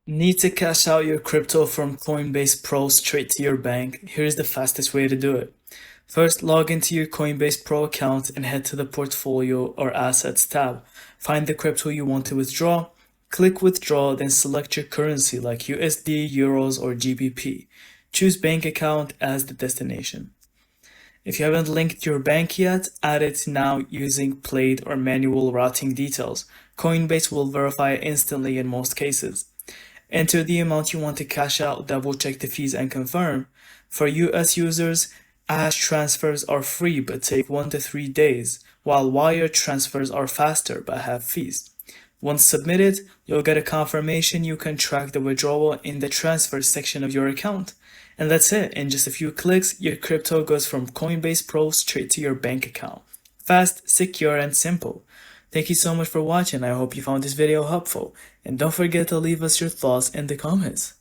Need to cash out your crypto from Coinbase Pro straight to your bank? Here's the fastest way to do it. First, log into your Coinbase Pro account and head to the Portfolio or Assets tab. Find the crypto you want to withdraw. Click Withdraw, then select your currency like USD, Euros, or GBP. Choose Bank Account as the destination. If you haven't linked your bank yet, add it now using PLATE or manual routing details. Coinbase will verify it instantly in most cases. Enter the amount you want to cash out, double check the fees and confirm. For US users, cash transfers are free but take 1 to 3 days, while wire transfers are faster but have fees. Once submitted, you'll get a confirmation you can track the withdrawal in the transfer section of your account. And that's it. In just a few clicks, your crypto goes from Coinbase Pro straight to your bank account. Fast, secure, and simple. Thank you so much for watching. I hope you found this video helpful. And don't forget to leave us your thoughts in the comments.